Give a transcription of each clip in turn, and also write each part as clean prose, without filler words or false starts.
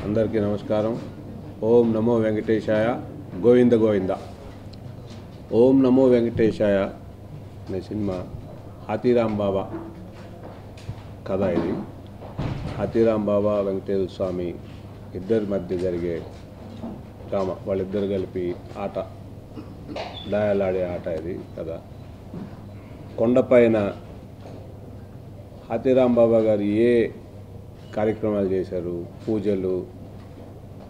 అందరికీ నమస్కారం. ఓం నమో వెంకటేశాయ, గోవింద గోవింద. ఓం నమో వెంకటేశాయ అనే సినిమా హాతీరాం బాబా కథ. ఇది హాతీరాం బాబా వెంకటేశ్వర స్వామి ఇద్దరి మధ్య జరిగే డ్రామా. వాళ్ళిద్దరు కలిపి ఆట, దాయాలాడే ఆట ఇది కథ. కొండపైన హాతీరాం బాబా గారు ఏ కార్యక్రమాలు చేశారు, పూజలు,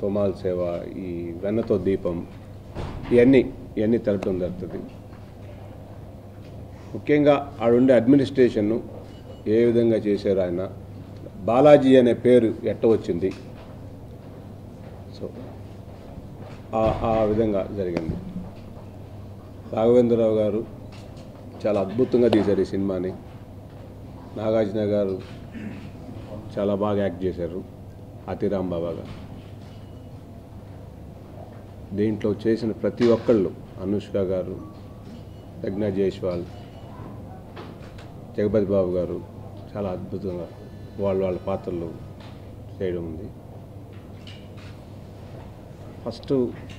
తోమాల సేవ, ఈ వెన్నతో దీపం, ఇవన్నీ తెలపడం జరుగుతుంది. ముఖ్యంగా ఆడుండే అడ్మినిస్ట్రేషన్ను ఏ విధంగా చేశారు, ఆయన బాలాజీ అనే పేరు ఎట్ట వచ్చింది, సో ఆ విధంగా జరిగింది. రాఘవేంద్రరావు గారు చాలా అద్భుతంగా తీశారు ఈ సినిమాని. నాగార్జున గారు చాలా బాగా యాక్ట్ చేశారు. హాతీరాం బాబా గారు దీంట్లో చేసిన ప్రతి ఒక్కళ్ళు, అనుష్క గారు, ప్రజ్ఞా జైస్వాల్, జగపతి బాబు గారు చాలా అద్భుతంగా వాళ్ళ పాత్రలు చేయడం ఉంది. ఫస్ట్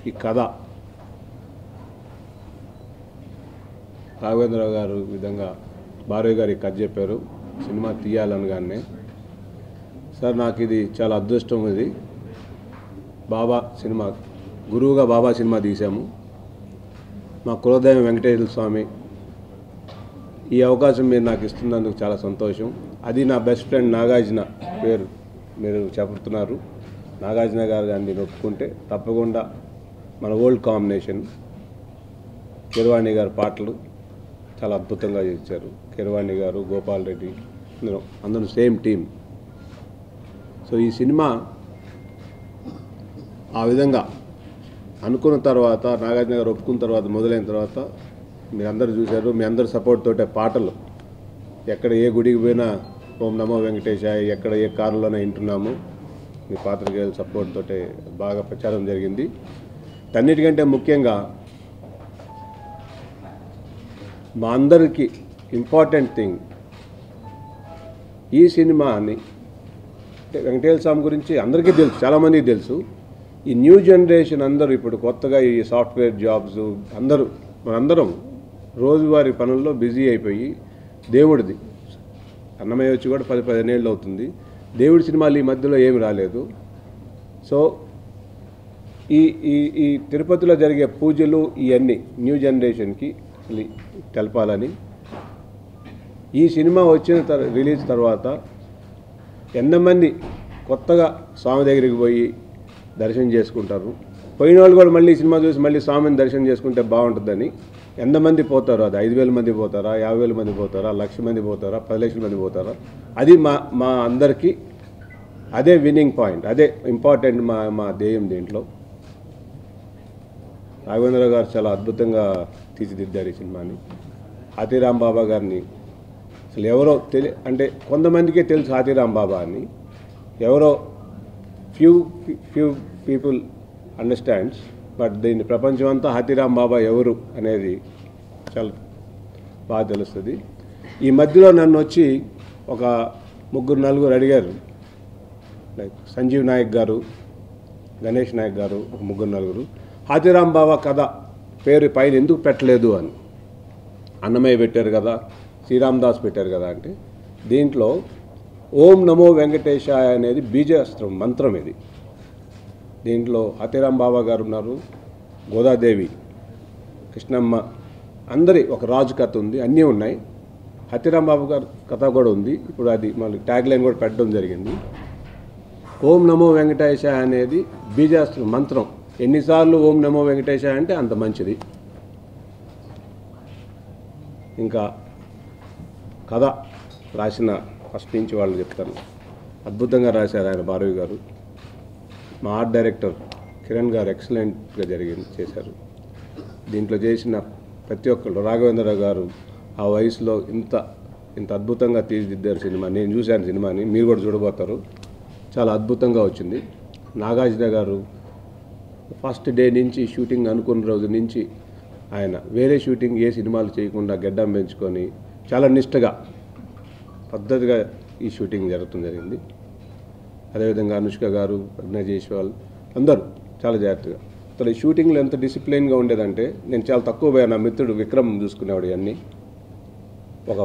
ఈ కథ రాఘవేంద్రరావు గారు విధంగా భార్య గారికి కథ చెప్పారు. సినిమా తీయాలనగానే, సార్ నాకు ఇది చాలా అదృష్టం, ఇది బాబా సినిమా, గురువుగా బాబా సినిమా తీసాము, మా కులదైవం వెంకటేశ్వర స్వామి, ఈ అవకాశం మీరు నాకు ఇస్తున్నందుకు చాలా సంతోషం. అది నా బెస్ట్ ఫ్రెండ్ నాగార్జున పేరు మీరు చెబుతున్నారు. నాగార్జున గారు దాన్ని ఒప్పుకుంటే తప్పకుండా మన ఓల్డ్ కాంబినేషన్. కీరవాణి గారు పాటలు చాలా అద్భుతంగా ఇచ్చారు. కీరవాణి గారు, గోపాల్ రెడ్డి, అందరూ సేమ్ టీం. సో ఈ సినిమా ఆ విధంగా అనుకున్న తర్వాత, నాగార్జున గారు ఒప్పుకున్న తర్వాత, మొదలైన తర్వాత మీరందరూ చూశారు. మీ అందరి సపోర్ట్ తోటే పాటలు ఎక్కడ ఏ గుడికి పోయినా ఓం నమో వెంకటేశాయ, ఎక్కడ ఏ కారులోనే వింటున్నాము. మీ పాత్రికేయుల సపోర్ట్ తోటే బాగా ప్రచారం జరిగింది. అన్నిటికంటే ముఖ్యంగా మా అందరికీ ఇంపార్టెంట్ థింగ్, ఈ సినిమాని వెంకటేశ్వర స్వామి గురించి అందరికీ తెలుసు, చాలామందికి తెలుసు. ఈ న్యూ జనరేషన్ అందరూ ఇప్పుడు కొత్తగా ఈ సాఫ్ట్వేర్ జాబ్స్, మనందరం రోజువారీ పనుల్లో బిజీ అయిపోయి, దేవుడిది అన్నమయ్య వచ్చి కూడా 10-15 ఏళ్ళు అవుతుంది. దేవుడి సినిమాలు ఈ మధ్యలో ఏమి రాలేదు. సో ఈ తిరుపతిలో జరిగే పూజలు ఇవన్నీ న్యూ జనరేషన్కి తెలపాలని ఈ సినిమా రిలీజ్ తర్వాత ఎంతమంది కొత్తగా స్వామి దగ్గరికి పోయి దర్శనం చేసుకుంటారు, పోయిన వాళ్ళు కూడా మళ్ళీ సినిమా చూసి మళ్ళీ స్వామిని దర్శనం చేసుకుంటే బాగుంటుందని. ఎంతమంది పోతారు, అది 5,000 మంది పోతారా, 50,000 మంది పోతారా, 1,00,000 మంది పోతారా, 10 లక్షల మంది పోతారా, అది మా అందరికీ అదే విన్నింగ్ పాయింట్, అదే ఇంపార్టెంట్ మా ధ్యేయం. దీంట్లో రాఘవేంద్ర గారు చాలా అద్భుతంగా తీర్చిదిద్దారు ఈ సినిమాని. హాతీరాం బాబా గారిని అసలు ఎవరో అంటే కొంతమందికే తెలుసు హాతీరాం బాబా అని, ఎవరో ఫ్యూ పీపుల్ అండర్స్టాండ్స్, బట్ దీన్ని ప్రపంచం అంతా హాతీరాం బాబా ఎవరు అనేది చాలా బాగా తెలుస్తుంది. ఈ మధ్యలో నన్ను వచ్చి ఒక 3-4 అడిగారు, లైక్ సంజీవ్ నాయక్ గారు, గణేష్ నాయక్ గారు, ఒక 3-4 హాతీరాం బాబా కథ పేరు పైన ఎందుకు పెట్టలేదు అని. అన్నమయ్య పెట్టారు కదా, శ్రీరామదాస్ పెట్టారు కదా అంటే, దీంట్లో ఓం నమో వెంకటేశాయ అనేది బీజాస్త్రం, మంత్రం ఇది. దీంట్లో హాతీరాం బాబా గారు ఉన్నారు, గోదాదేవి, కృష్ణమ్మ, అందరి ఒక రాజు కథ ఉంది, అన్నీ ఉన్నాయి. హాతీరాం బాబా గారు కథ కూడా ఉంది. ఇప్పుడు అది మళ్ళీ ట్యాగ్ లైన్ కూడా పెట్టడం జరిగింది. ఓం నమో వెంకటేశాయ అనేది బీజాస్త్రం, మంత్రం. ఎన్నిసార్లు ఓం నమో వెంకటేశాయ అంటే అంత మంచిది. ఇంకా కథ రాసిన ఫస్ట్ నుంచి వాళ్ళు చెప్తాను, అద్భుతంగా రాశారు ఆయన భారవి గారు. మా ఆర్ట్ డైరెక్టర్ కిరణ్ గారు ఎక్సలెంట్గా చేశారు. దీంట్లో చేసిన ప్రతి ఒక్కళ్ళు, రాఘవేంద్రరావు గారు ఆ వయసులో ఇంత అద్భుతంగా తీర్చిదిద్దారు సినిమా. నేను చూశాను సినిమాని, మీరు కూడా చూడబోతారు. చాలా అద్భుతంగా వచ్చింది. నాగార్జున గారు ఫస్ట్ డే నుంచి, షూటింగ్ అనుకున్న రోజు నుంచి ఆయన వేరే షూటింగ్ ఏ సినిమాలు చేయకుండా గెడ్డం పెంచుకొని చాలా నిష్టగా పద్ధతిగా ఈ షూటింగ్ జరిగింది. అదేవిధంగా అనుష్క గారు, ప్రజ్ఞా జైస్వాల్ అందరూ చాలా జాగ్రత్తగా. అసలు ఈ షూటింగ్లో ఎంత డిసిప్లైన్గా ఉండేదంటే నేను చాలా తక్కువ పోయాను. నా మిత్రుడు విక్రమ్ చూసుకునేవాడు ఇవన్నీ. ఒక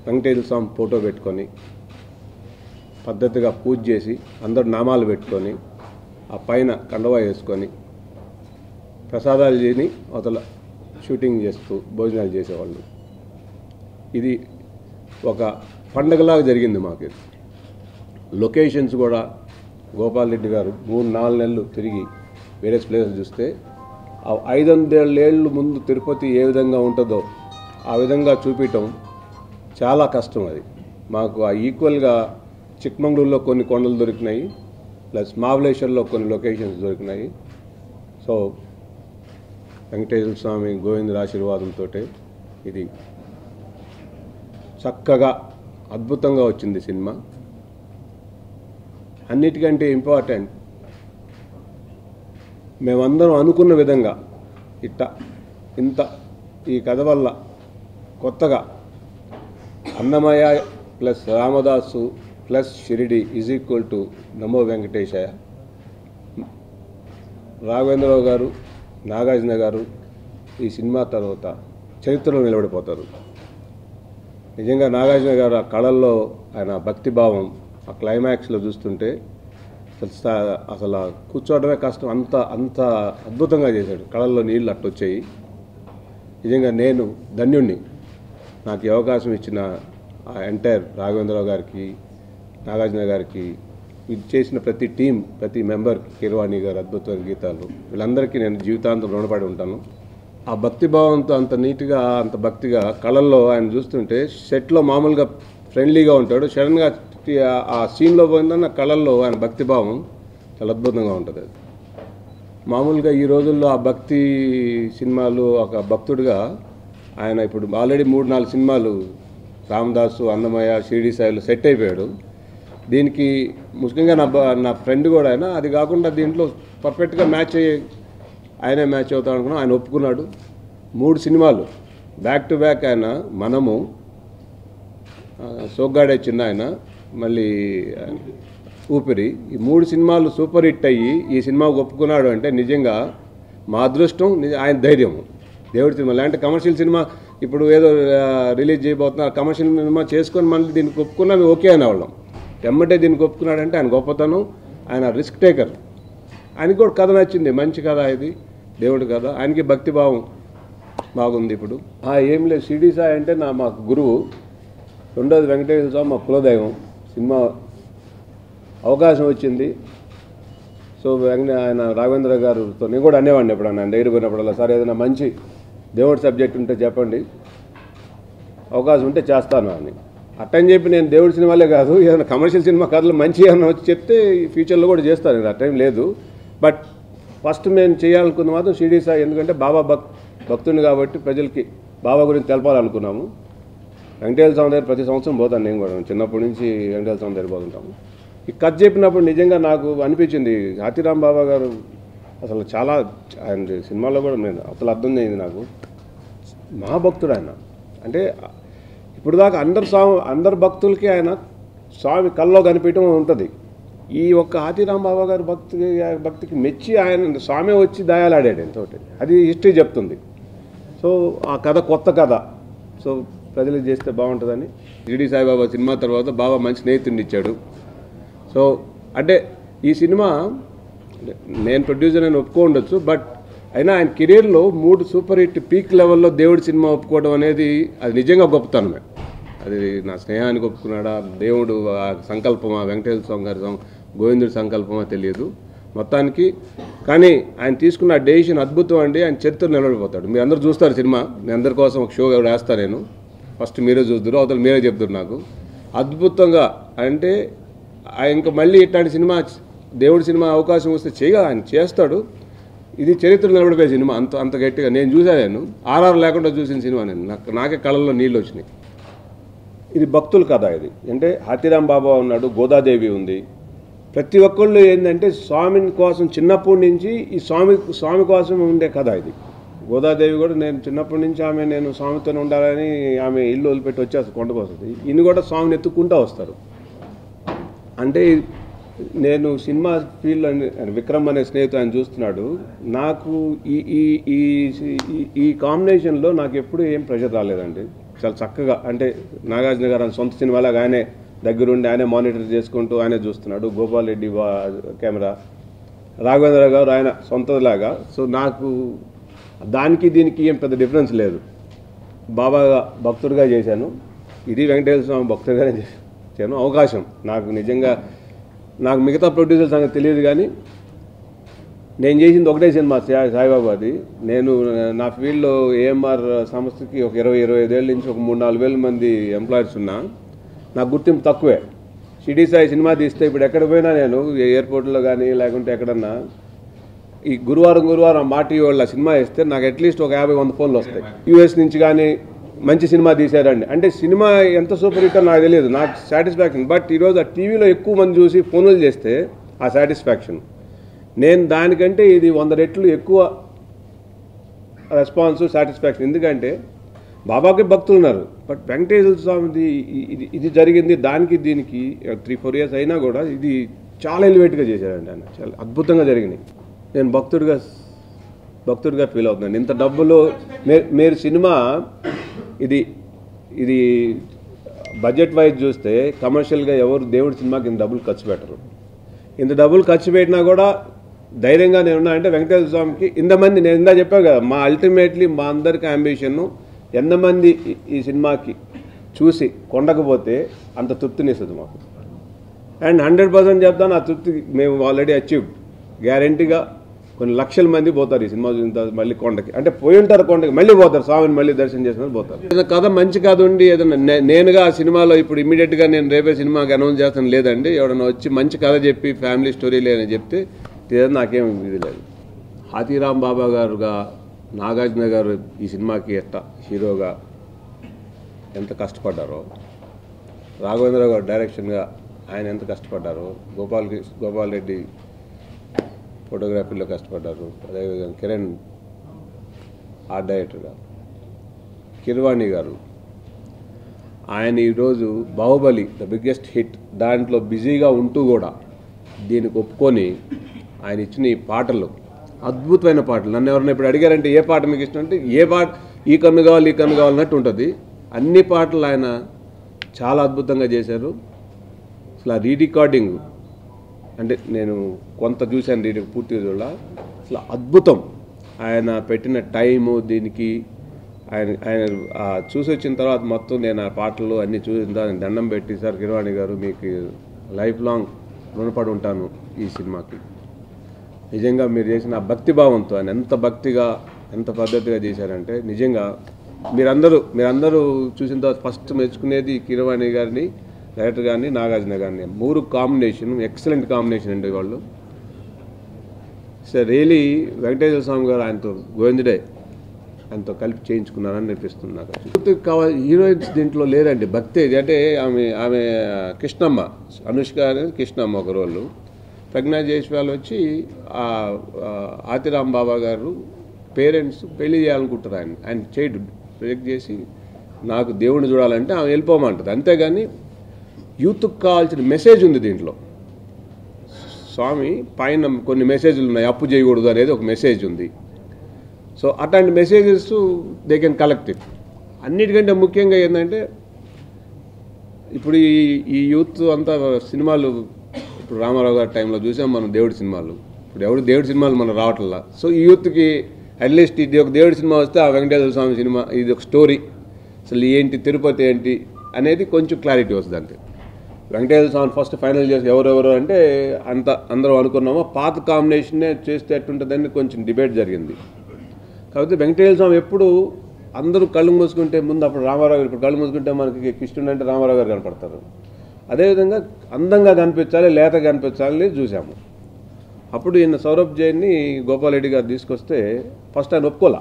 వెంకటేశ్వర స్వామి ఫోటో పెట్టుకొని పద్ధతిగా పూజ చేసి అందరు నామాలు పెట్టుకొని ఆ పైన కండవా వేసుకొని ప్రసాదాలు చేయని అవతల షూటింగ్ చేస్తూ భోజనాలు చేసేవాళ్ళు. ఇది ఒక పండగలాగా జరిగింది మాకు. లొకేషన్స్ కూడా గోపాల్ రెడ్డి గారు 3-4 నెలలు తిరిగి వేరే ప్లేసెస్ చూస్తే 500 ఏళ్ళు ముందు తిరుపతి ఏ విధంగా ఉంటుందో ఆ విధంగా చూపించడం చాలా కష్టం. అది మాకు ఆ ఈక్వల్గా చిక్మంగళూరులో కొన్ని కొండలు దొరికినాయి, ప్లస్ మహాబలేశ్వర్లో కొన్ని లొకేషన్స్ దొరికినాయి. సో వెంకటేశ్వర స్వామి గోవిందుల ఆశీర్వాదంతో ఇది చక్కగా అద్భుతంగా వచ్చింది సినిమా. అన్నిటికంటే ఇంపార్టెంట్ మేమందరం అనుకున్న విధంగా ఇంత ఈ కథ వల్ల కొత్తగా Annamayya plus Ramadasu plus Shirdi is equal to నమో వెంకటేశయ్య. రాఘవేంద్రరావు గారు, నాగార్జున గారు ఈ సినిమా తర్వాత చరిత్రలో నిలబడిపోతారు. నిజంగా నాగార్జున గారు ఆ కళల్లో ఆయన భక్తిభావం ఆ క్లైమాక్స్లో చూస్తుంటే అసలు కూర్చోవడమే కష్టం. అంత అద్భుతంగా చేశాడు. కళల్లో నీళ్ళు అట్టొచ్చాయి. నిజంగా నేను ధన్యుణ్ణి. నాకు ఈ అవకాశం ఇచ్చిన ఆ ఎంటైర్ రాఘవేంద్రరావు గారికి, నాగార్జున గారికి, ఇది చేసిన ప్రతి టీం, ప్రతి మెంబర్, కీరవాణి గారు అద్భుతమైన గీతాలు, వీళ్ళందరికీ నేను జీవితాంతం రుణపడి ఉంటాను. ఆ భక్తిభావంతో అంత నీట్గా అంత భక్తిగా కళల్లో ఆయన చూస్తుంటే సెట్లో మామూలుగా ఫ్రెండ్లీగా ఉంటాడు. సడన్గా ఆ సీన్లో పోయిందన్న కళల్లో ఆయన భక్తిభావం చాలా అద్భుతంగా ఉంటుంది. అది మామూలుగా ఈ రోజుల్లో ఆ భక్తి సినిమాలు ఒక భక్తుడిగా ఆయన ఇప్పుడు ఆల్రెడీ 3-4 సినిమాలు రామదాసు, అన్నమయ్య, షిరిడి సాయిలు సెట్ అయిపోయాడు. దీనికి ముఖ్యంగా నా ఫ్రెండ్ కూడా ఆయన అది కాకుండా దీంట్లో పర్ఫెక్ట్గా మ్యాచ్ అయ్యే ఆయనే మ్యాచ్ అవుతాడు అనుకున్నాం. ఆయన ఒప్పుకున్నాడు. 3 సినిమాలు బ్యాక్ టు బ్యాక్ ఆయన మనము, సోగ్గాడే చిన్న ఆయన, మళ్ళీ ఊపిరి, ఈ 3 సినిమాలు సూపర్ హిట్ అయ్యి ఈ సినిమాకు ఒప్పుకున్నాడు అంటే నిజంగా మా అదృష్టం, ఆయన ధైర్యం. దేవుడి సినిమా లాంటి కమర్షియల్ సినిమా ఇప్పుడు ఏదో రిలీజ్ చేయబోతున్నారు, కమర్షియల్ సినిమా చేసుకొని మళ్ళీ దీనికి ఒప్పుకున్నా మేము ఓకే అనేవాళ్ళం. ఎమ్మటే దీనికి ఒప్పుకున్నాడంటే ఆయన గొప్పతనం, ఆయన రిస్క్ టేకర్. ఆయనకి కూడా కథ నచ్చింది, మంచి కథ ఇది, దేవుడి కథ. ఆయనకి భక్తిభావం బాగుంది. ఇప్పుడు ఏం లేదు, షిరిడి సాయి అంటే మాకు గురువు, రెండోది వెంకటేశ్వర స్వామి మా కులదైవం. సినిమా అవకాశం వచ్చింది. సో ఆయన రాఘవేంద్ర గారితో నేను కూడా అనేవాడిని ఎప్పుడన్నా ఆయన దగ్గర పోయినప్పుడల్లా, సార్ ఏదైనా మంచి దేవుడి సబ్జెక్ట్ ఉంటే చెప్పండి, అవకాశం ఉంటే చేస్తాను అని. అట్టని చెప్పి నేను దేవుడి సినిమాలే కాదు, ఏదైనా కమర్షియల్ సినిమా కథలు మంచి ఏమైనా వచ్చి చెప్తే ఫ్యూచర్లో కూడా చేస్తాను, ఆ టైం లేదు. బట్ ఫస్ట్ మేము చేయాలనుకున్న మాత్రం షిరిడి సాయి, ఎందుకంటే బాబా భక్తుని కాబట్టి ప్రజలకి బాబా గురించి తెలపాలనుకున్నాము. వెంకటేశ్వర స్వామి దగ్గర ప్రతి సంవత్సరం పోతాను నేను కూడా, చిన్నప్పటి నుంచి వెంకటేశ్వర స్వామి దగ్గర పోతుంటాము. ఈ కథ చెప్పినప్పుడు నిజంగా నాకు అనిపించింది, హాతీరామ్ బాబా గారు అసలు చాలా, ఆయన సినిమాలో కూడా నేను అసలు అర్థం చేయింది నాకు, మహాభక్తుడు ఆయన. అంటే ఇప్పుడు దాకా అందరు భక్తులకి ఆయన స్వామి కల్లో కనిపించడం ఉంటుంది. ఈ ఒక్క హాతీరామ్ బాబా గారు భక్తికి మెచ్చి ఆయన స్వామి వచ్చి దయాలాడాడు ఎంతోటి, అది హిస్టరీ చెప్తుంది. సో ఆ కథ కొత్త కథ, సో ప్రజలకు చేస్తే బాగుంటుందని షిరిడి సాయిబాబా సినిమా తర్వాత బాబా మంచి స్నేహితుడిని ఇచ్చాడు. సో అంటే ఈ సినిమా నేను ప్రొడ్యూసర్ అని ఒప్పుకోండొచ్చు, బట్ అయినా ఆయన కెరీర్లో 3 సూపర్ హిట్ పీక్ లెవెల్లో దేవుడి సినిమా ఒప్పుకోవడం అనేది అది నిజంగా గొప్పతనమే. అది నా స్నేహానికి ఒప్పుకున్నాడా, దేవుడు సంకల్పమా, వెంకటేశ్వర స్వామి గారి గోవిందుడి సంకల్పమా తెలియదు మొత్తానికి. కానీ ఆయన తీసుకున్న డెసిషన్ అద్భుతం అండి. ఆయన చరిత్ర నిలబడిపోతాడు. మీరు అందరూ చూస్తారు సినిమా, మీ అందరి కోసం ఒక షో వేస్తాను నేను, ఫస్ట్ మీరే చూద్దరు, అవతల మీరే చెప్తారు నాకు అద్భుతంగా. అంటే ఇంకా మళ్ళీ ఇట్లాంటి సినిమా దేవుడి సినిమా అవకాశం వస్తే ఆయన చేస్తాడు. ఇది చరిత్ర నిలబడిపోయే సినిమా, అంత గట్టిగా నేను చూసాను. ఆర్ఆర్ లేకుండా చూసిన సినిమా నేను, నాకే కళ్ళల్లో నీళ్ళు వచ్చినాయి. ఇది భక్తుల కథ. ఇది అంటే హాతీరామ్ బాబా ఉన్నాడు, గోదాదేవి ఉంది. ప్రతి ఒక్కళ్ళు ఏంటంటే స్వామిని కోసం చిన్నప్పటి నుంచి ఈ స్వామి కోసం ఉండే కథ ఇది. గోదాదేవి కూడా నేను చిన్నప్పటి నుంచి నేను స్వామితోనే ఉండాలని ఆమె ఇల్లు వదిలిపెట్టి వచ్చేస్తుంది, కొండకు వస్తుంది. ఈయన కూడా స్వామిని ఎత్తుక్కుంటూ వస్తారు. అంటే నేను సినిమా ఫీల్డ్ విక్రమ్ అనే స్నేహితుడు ఆయన చూస్తున్నాడు. నాకు ఈ ఈ ఈ ఈ కాంబినేషన్లో నాకు ఎప్పుడు ఏం ప్రెషర్ రాలేదండి. చాలా చక్కగా, అంటే నాగార్జున గారు ఆయన సొంత సినిమాలాగా ఆయనే దగ్గరుండి ఆయనే మానిటర్ చేసుకుంటూ ఆయనే చూస్తున్నాడు. గోపాల్ రెడ్డి కెమెరా, రాఘవేంద్ర గారు ఆయన సొంతలాగా. సో నాకు దానికి దీనికి ఏం పెద్ద డిఫరెన్స్ లేదు. బాబా భక్తుడిగా చేశాను, ఇది వెంకటేశ్వర స్వామి భక్తుడిగానే చేశాను. అవకాశం నాకు నిజంగా, నాకు మిగతా ప్రొడ్యూసర్స్ అనేది తెలియదు, కానీ నేను చేసింది ఒకటే సినిమా సాయిబాబాది. నేను నా ఫీల్డ్లో ఏఎంఆర్ సంస్థకి ఒక 20-25 ఏళ్ళ నుంచి ఒక 3-4 వేల మంది ఎంప్లాయర్స్ ఉన్నా. నాకు గుర్తింపు తక్కువే. షిరిడి సాయి సినిమా తీస్తే ఇప్పుడు ఎక్కడ పోయినా, నేను ఎయిర్పోర్ట్లో కానీ లేకుంటే ఎక్కడన్నా ఈ గురువారం మాటి వాళ్ళ సినిమా వేస్తే నాకు అట్లీస్ట్ ఒక 50-100 ఫోన్లు వస్తాయి. యూఎస్ నుంచి కానీ మంచి సినిమా తీశారండి అంటే, సినిమా ఎంత సూపర్ హిట్ నాకు తెలియదు, నాకు సాటిస్ఫాక్షన్. బట్ ఈరోజు ఆ టీవీలో ఎక్కువ మంది చూసి ఫోన్లు చేస్తే ఆ సాటిస్ఫాక్షన్, నేను దానికంటే ఇది 100 రెట్లు ఎక్కువ రెస్పాన్స్, సాటిస్ఫాక్షన్. ఎందుకంటే బాబాకి భక్తులు ఉన్నారు, బట్ వెంకటేశ్వర స్వామిది ఇది జరిగింది. దానికి దీనికి 3-4 ఇయర్స్ అయినా కూడా ఇది చాలా ఎలివేట్గా చేశారండి ఆయన, చాలా అద్భుతంగా జరిగినాయి. నేను భక్తుడిగా ఫీల్ అవుతున్నాను. ఇంత డబ్బులు మీరు సినిమా ఇది బడ్జెట్ వైజ్ చూస్తే కమర్షియల్గా ఎవరు దేవుడి సినిమాకి ఇంత డబ్బులు ఖర్చు పెట్టరు. ఇంత డబ్బులు ఖర్చు పెట్టినా కూడా ధైర్యంగా నేనున్నా అంటే వెంకటేశ్వర స్వామికి ఇంతమంది, నేను ఇందా చెప్పాను కదా, మా అల్టిమేట్లీ మా అందరికి అంబిషన్ను ఎంతమంది ఈ సినిమాకి చూసి కొండకపోతే అంత తృప్తినిస్తుంది మాకు. అండ్ 100% చెప్తాను, ఆ తృప్తి మేము ఆల్రెడీ అచీవ్డ్. గ్యారంటీగా కొన్ని లక్షల మంది పోతారు ఈ సినిమా చూసిన మళ్ళీ కొండకి, అంటే పోయి ఉంటారు కొండకి, మళ్ళీ పోతారు, స్వామిని మళ్ళీ దర్శనం చేసుకుని పోతారు. ఏదైనా కథ మంచి కథ ఉండి ఏదైనా నేనుగా ఆ సినిమాలో ఇప్పుడు ఇమీడియట్గా నేను రేపే సినిమాకి అనౌన్స్ చేస్తాను లేదండి. ఎవడన్నా వచ్చి మంచి కథ చెప్పి ఫ్యామిలీ స్టోరీ లేదని చెప్తే ఏదైనా నాకేం ఇది లేదు. హాతీరామ్ బాబా గారుగా నాగార్జున గారు ఈ సినిమాకి హీరోగా ఎంత కష్టపడ్డారో, రాఘవేంద్ర గారు డైరెక్షన్గా ఆయన ఎంత కష్టపడ్డారో, గోపాల్ రెడ్డి ఫోటోగ్రఫీలో కష్టపడ్డారు, అదేవిధంగా కిరణ్ ఆర్ట్ డైరెక్టర్గా, కిరవాణి గారు ఆయన ఈరోజు బాహుబలి ద బిగ్గెస్ట్ హిట్ దాంట్లో బిజీగా ఉంటూ కూడా దీనికి ఒప్పుకొని ఆయన ఇచ్చిన ఈ పాటలు అద్భుతమైన పాటలు. నన్ను ఎవరైనా ఇప్పుడు అడిగారంటే ఏ పాట మీకు ఇష్టం అంటే, ఏ పాట ఈ కన్ను కావాలన్నట్టు ఉంటుంది. అన్ని పాటలు ఆయన చాలా అద్భుతంగా చేశారు. అసలు ఆ రీరికార్డింగ్ అంటే నేను కొంత చూశాను, పూర్తిగా చూడాల, అసలు అద్భుతం. ఆయన పెట్టిన టైము దీనికి ఆయన చూసి వచ్చిన తర్వాత మొత్తం నేను ఆ పాటలు అన్నీ చూసిన తర్వాత దండం పెట్టి, సార్ కిరవాణి గారు మీకు లైఫ్ లాంగ్ రుణపడి ఉంటాను ఈ సినిమాకి. నిజంగా మీరు చేసిన ఆ భక్తిభావంతో ఆయన ఎంత భక్తిగా ఎంత పద్ధతిగా చేశారంటే, నిజంగా మీరందరూ చూసిన తర్వాత ఫస్ట్ మెచ్చుకునేది కిరవాణి గారిని, డైరెక్టర్ గారిని, నాగార్జున గారిని. 3 కాంబినేషన్ ఎక్సలెంట్ కాంబినేషన్ అండి వాళ్ళు. సార్ రియలీ వెంకటేశ్వర స్వామి గారు ఆయనతో గోవిందుడే ఆయనతో కలిపి చేయించుకున్నారని అనిపిస్తుంది నాకు. కావాలి హీరోయిన్స్ దీంట్లో లేరండి, భక్తి అంటే ఆమె కృష్ణమ్మ, అనుష్క అనేది కృష్ణమ్మ ఒక రోళ్ళు. ప్రజ్ఞా జైస్వాల్ వచ్చి హాతీరామ్ బాబా గారు పేరెంట్స్ పెళ్లి చేయాలనుకుంటారు, ఆయన చేయడు, ప్రొజెక్ట్ చేసి నాకు దేవుడిని చూడాలంటే ఆమె వెళ్ళిపోమంటుంది. అంతేగాని యూత్కి కావాల్సిన మెసేజ్ ఉంది దీంట్లో. స్వామి పైన కొన్ని మెసేజ్లు ఉన్నాయి, అప్పు చేయకూడదు అనేది ఒక మెసేజ్ ఉంది. సో అట్లాంటి messages they can collect it. అన్నిటికంటే ముఖ్యంగా ఏంటంటే ఇప్పుడు ఈ యూత్ అంతా సినిమాలు, ఇప్పుడు రామారావు గారి టైంలో చూసాం మనం దేవుడి సినిమాలు, ఇప్పుడు దేవుడి సినిమాలు మనం రావట్లా. సో ఈ యూత్కి అట్లీస్ట్ ఇది ఒక దేవుడి సినిమా వస్తే ఆ వెంకటేశ్వర స్వామి సినిమా ఇది ఒక స్టోరీ, అసలు ఏంటి తిరుపతి ఏంటి అనేది కొంచెం క్లారిటీ వస్తుంది. అంతే వెంకటేశ్వర స్వామి ఫస్ట్ ఫైనల్ చేసి ఎవరెవరు అంటే అందరూ అనుకున్నామో పాత కాంబినేషన్నే చేస్తే ఎట్టుంటుందని కొంచెం డిబేట్ జరిగింది. కాకపోతే వెంకటేశ్వర స్వామి ఎప్పుడు అందరూ కళ్ళు మూసుకుంటే ముందు అప్పుడు రామారావు గారు, ఇప్పుడు కళ్ళు మూసుకుంటే మనకి కృష్ణుడు అంటే రామారావు గారు కనపడతారు. అదేవిధంగా అందంగా కనిపించాలి, లేత కనిపించాలని చూసాము. అప్పుడు ఈయన సౌరభ్ జైన్ని గోపాల్ రెడ్డి గారు తీసుకొస్తే ఫస్ట్ ఆయన ఒప్పుకోలే.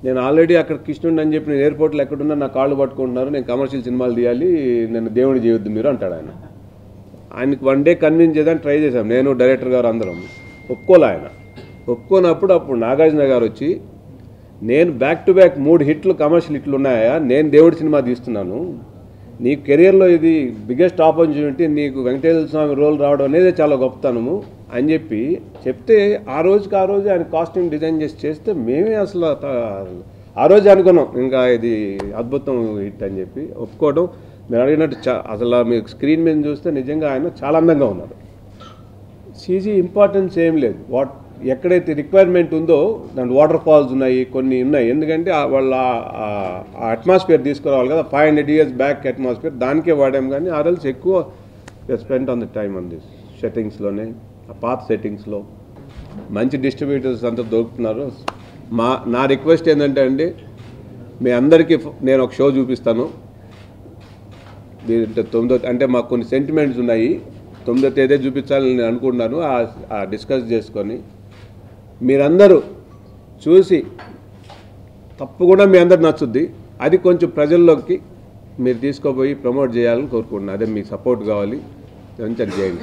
నేను ఆల్రెడీ అక్కడ కృష్ణుడిని అని చెప్పి నేను ఎయిర్పోర్ట్లో ఎక్కడున్నా నా కాళ్ళు పట్టుకుంటున్నారు, నేను కమర్షియల్ సినిమాలు తీయాలి, నేను దేవుడిని చేయొద్దు మీరు అంటాడు ఆయన. ఆయనకి 1 డే కన్విన్స్ చేయడానికి ట్రై చేశాం, నేను డైరెక్టర్ గారు అందరం. ఒప్పుకోలే ఆయన. ఒప్పుకున్నప్పుడు అప్పుడు నాగార్జున గారు వచ్చి, నేను బ్యాక్ టు బ్యాక్ 3 హిట్లు కమర్షియల్ హిట్లు ఉన్నాయా, నేను దేవుడి సినిమా తీస్తున్నాను, నీ కెరియర్లో ఇది బిగ్గెస్ట్ ఆపర్చునిటీ, నీకు వెంకటేశ్వర స్వామి రోల్ రావడం అనేది చాలా గొప్పతనము అని చెప్తే ఆ రోజుకి ఆ రోజు ఆయన కాస్ట్యూమ్ డిజైన్ చేస్తే మేమే అసలు ఆ రోజు అనుకున్నాం ఇంకా ఇది అద్భుతం హిట్ అని ఒప్పుకోవడం. మీరు అడిగినట్టు అసలు మీకు స్క్రీన్ మీద చూస్తే నిజంగా ఆయన చాలా అందంగా ఉన్నారు. సీజీ ఇంపార్టెన్స్ ఏం లేదు, ఎక్కడైతే రిక్వైర్మెంట్ ఉందో దాంట్లో వాటర్ ఫాల్స్ ఉన్నాయి, కొన్ని ఉన్నాయి. ఎందుకంటే వాళ్ళ అట్మాస్ఫియర్ తీసుకురావాలి కదా, 500 years బ్యాక్ అట్మాస్ఫియర్, దానికే వాడాం. కానీ ఆ రోజు ఎక్కువ spend on the time on this సెట్టింగ్స్లోనే, ఆ పాత సెట్టింగ్స్లో మంచి డిస్ట్రిబ్యూటర్స్ అంతా దొరుకుతున్నారు. నా రిక్వెస్ట్ ఏంటంటే అండి, మీ అందరికీ నేను ఒక షో చూపిస్తాను. మీరు 9వ అంటే మాకు కొన్ని సెంటిమెంట్స్ ఉన్నాయి, 9వ తేదీ చూపించాలని నేను అనుకుంటున్నాను. డిస్కస్ చేసుకొని మీరందరూ చూసి తప్పకుండా మీ అందరు నచ్చుద్ది. అది కొంచెం ప్రజల్లోకి మీరు తీసుకోపోయి ప్రమోట్ చేయాలని కోరుకుంటున్నాను. అదే మీకు సపోర్ట్ కావాలి. చేయండి.